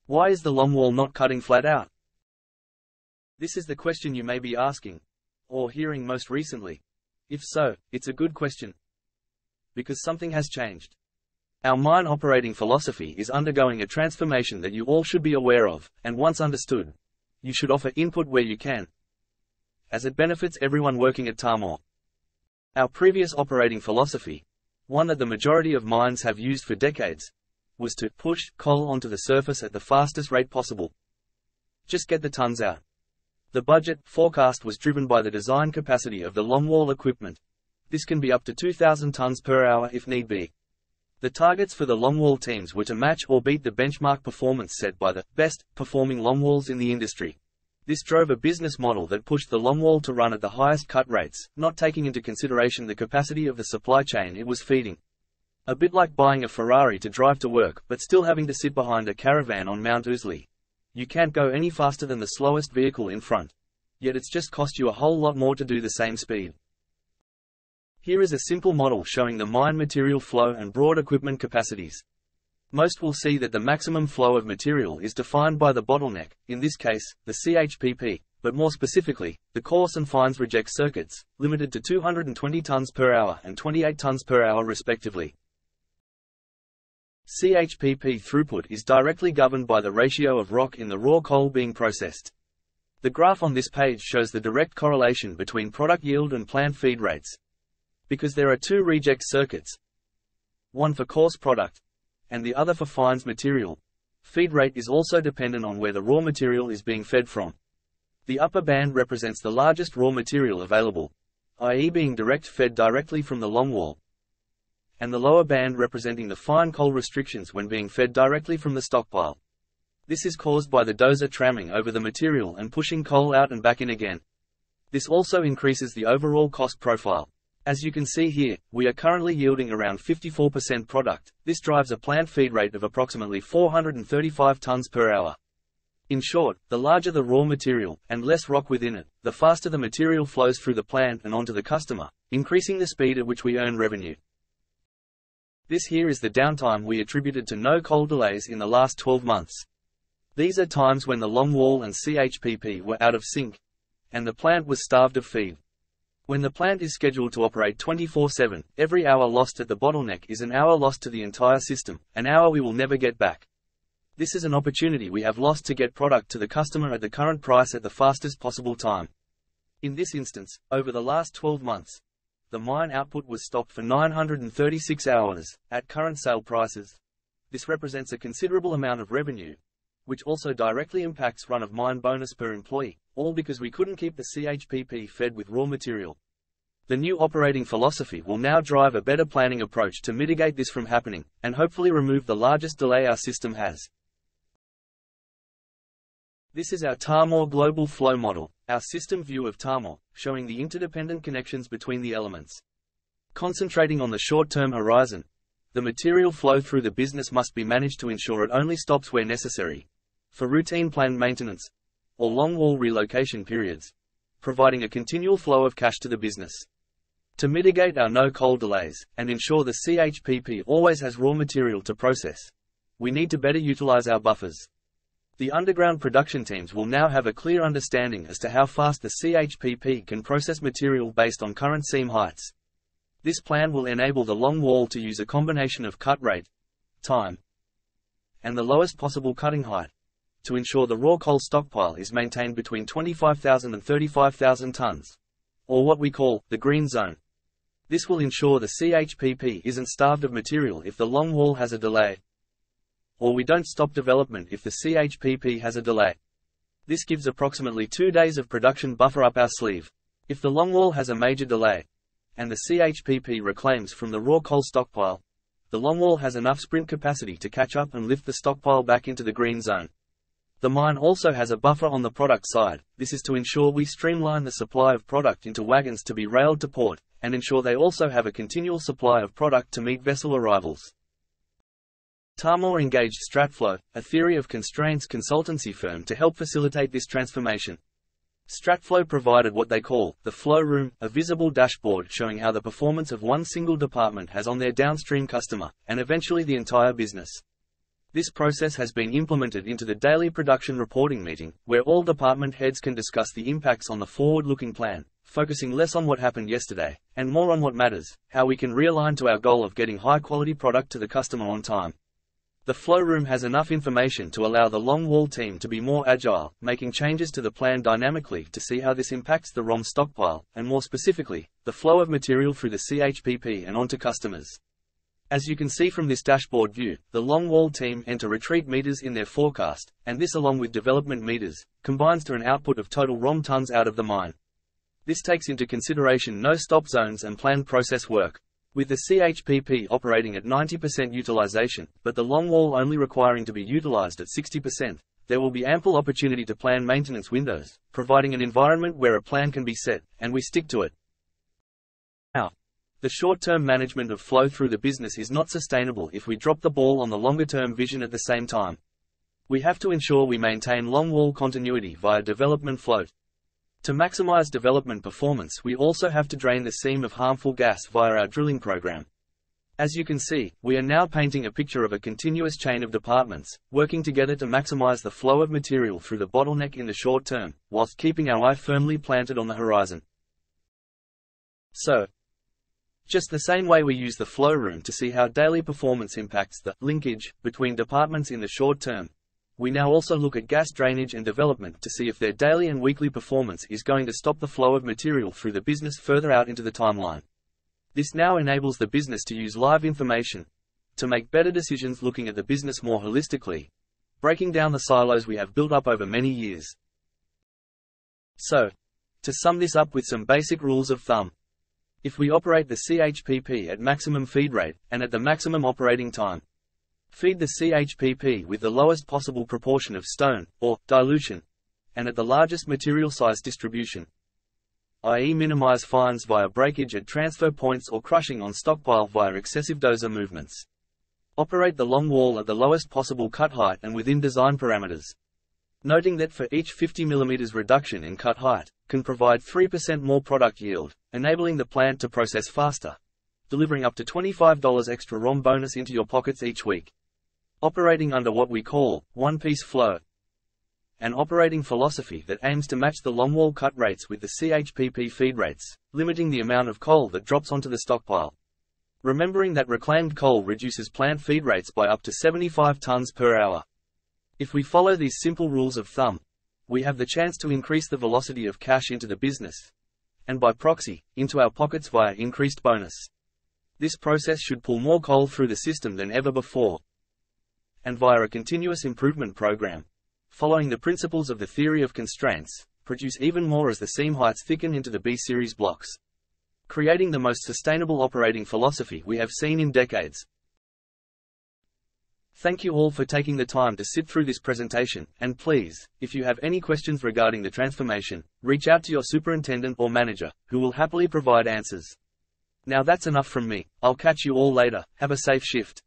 Why is the longwall not cutting flat out? This is the question you may be asking, or hearing most recently. If so, it's a good question. Because something has changed. Our mine operating philosophy is undergoing a transformation that you all should be aware of, and once understood, you should offer input where you can, as it benefits everyone working at Tahmoor. Our previous operating philosophy, one that the majority of mines have used for decades, was to push coal onto the surface at the fastest rate possible. Just get the tons out. The budget forecast was driven by the design capacity of the longwall equipment. This can be up to 2,000 tons per hour if need be. The targets for the longwall teams were to match or beat the benchmark performance set by the best performing longwalls in the industry. This drove a business model that pushed the longwall to run at the highest cut rates, not taking into consideration the capacity of the supply chain it was feeding. A bit like buying a Ferrari to drive to work, but still having to sit behind a caravan on Mount Ousley. You can't go any faster than the slowest vehicle in front. Yet it's just cost you a whole lot more to do the same speed. Here is a simple model showing the mine material flow and broad equipment capacities. Most will see that the maximum flow of material is defined by the bottleneck, in this case, the CHPP, but more specifically, the coarse and fines reject circuits, limited to 220 tons per hour and 28 tons per hour respectively. CHPP throughput is directly governed by the ratio of rock in the raw coal being processed. The graph on this page shows the direct correlation between product yield and plant feed rates. Because there are two reject circuits, one for coarse product, and the other for fines material, feed rate is also dependent on where the raw material is being fed from. The upper band represents the largest raw material available, i.e. being direct fed directly from the longwall, and the lower band representing the fine coal restrictions when being fed directly from the stockpile. This is caused by the dozer tramming over the material and pushing coal out and back in again. This also increases the overall cost profile. As you can see here, we are currently yielding around 54% product. This drives a plant feed rate of approximately 435 tons per hour. In short, the larger the raw material, and less rock within it, the faster the material flows through the plant and onto the customer, increasing the speed at which we earn revenue. This here is the downtime we attributed to no coal delays in the last 12 months. These are times when the longwall and CHPP were out of sync, and the plant was starved of feed. When the plant is scheduled to operate 24/7, every hour lost at the bottleneck is an hour lost to the entire system, an hour we will never get back. This is an opportunity we have lost to get product to the customer at the current price at the fastest possible time. In this instance, over the last 12 months, the mine output was stopped for 936 hours, at current sale prices. This represents a considerable amount of revenue, which also directly impacts run-of-mine bonus per employee, all because we couldn't keep the CHPP fed with raw material. The new operating philosophy will now drive a better planning approach to mitigate this from happening, and hopefully remove the largest delay our system has. This is our Tahmoor Global Flow Model, our system view of Tahmoor, showing the interdependent connections between the elements. Concentrating on the short-term horizon, the material flow through the business must be managed to ensure it only stops where necessary, for routine planned maintenance, or longwall relocation periods, providing a continual flow of cash to the business. To mitigate our no-coal delays, and ensure the CHPP always has raw material to process, we need to better utilize our buffers. The underground production teams will now have a clear understanding as to how fast the CHPP can process material based on current seam heights. This plan will enable the longwall to use a combination of cut rate, time, and the lowest possible cutting height, to ensure the raw coal stockpile is maintained between 25,000 and 35,000 tons, or what we call the green zone. This will ensure the CHPP isn't starved of material if the longwall has a delay, or we don't stop development if the CHPP has a delay. This gives approximately 2 days of production buffer up our sleeve. If the longwall has a major delay, and the CHPP reclaims from the raw coal stockpile, the longwall has enough sprint capacity to catch up and lift the stockpile back into the green zone. The mine also has a buffer on the product side. This is to ensure we streamline the supply of product into wagons to be railed to port, and ensure they also have a continual supply of product to meet vessel arrivals. Tahmoor engaged Stratflow, a theory of constraints consultancy firm, to help facilitate this transformation. Stratflow provided what they call the flow room, a visible dashboard showing how the performance of one single department has on their downstream customer, and eventually the entire business. This process has been implemented into the daily production reporting meeting, where all department heads can discuss the impacts on the forward-looking plan, focusing less on what happened yesterday, and more on what matters, how we can realign to our goal of getting high-quality product to the customer on time. The flow room has enough information to allow the Longwall team to be more agile, making changes to the plan dynamically to see how this impacts the ROM stockpile, and more specifically, the flow of material through the CHPP and onto customers. As you can see from this dashboard view, the Longwall team enter retreat meters in their forecast, and this along with development meters, combines to an output of total ROM tons out of the mine. This takes into consideration no stop zones and planned process work. With the CHPP operating at 90% utilization, but the Longwall only requiring to be utilized at 60%, there will be ample opportunity to plan maintenance windows, providing an environment where a plan can be set, and we stick to it. Now, the short-term management of flow through the business is not sustainable if we drop the ball on the longer-term vision at the same time. We have to ensure we maintain Longwall continuity via development float. To maximize development performance, we also have to drain the seam of harmful gas via our drilling program. As you can see, we are now painting a picture of a continuous chain of departments, working together to maximize the flow of material through the bottleneck in the short term, whilst keeping our eye firmly planted on the horizon. So, just the same way we use the flow room to see how daily performance impacts the linkage between departments in the short term, we now also look at gas drainage and development to see if their daily and weekly performance is going to stop the flow of material through the business further out into the timeline. This now enables the business to use live information to make better decisions, looking at the business more holistically, breaking down the silos we have built up over many years. So, to sum this up with some basic rules of thumb. If we operate the CHPP at maximum feed rate, and at the maximum operating time, feed the CHPP with the lowest possible proportion of stone, or dilution, and at the largest material size distribution, i.e. minimize fines via breakage at transfer points or crushing on stockpile via excessive dozer movements. Operate the Longwall at the lowest possible cut height and within design parameters. Noting that for each 50 mm reduction in cut height, can provide 3% more product yield, enabling the plant to process faster, delivering up to $25 extra ROM bonus into your pockets each week. Operating under what we call one-piece flow, an operating philosophy that aims to match the Longwall cut rates with the CHPP feed rates, limiting the amount of coal that drops onto the stockpile. Remembering that reclaimed coal reduces plant feed rates by up to 75 tons per hour. If we follow these simple rules of thumb, we have the chance to increase the velocity of cash into the business, and by proxy, into our pockets via increased bonus. This process should pull more coal through the system than ever before, and via a continuous improvement program, following the principles of the theory of constraints, produce even more as the seam heights thicken into the B-series blocks, creating the most sustainable operating philosophy we have seen in decades. Thank you all for taking the time to sit through this presentation, and please, if you have any questions regarding the transformation, reach out to your superintendent or manager, who will happily provide answers. Now that's enough from me. I'll catch you all later. Have a safe shift.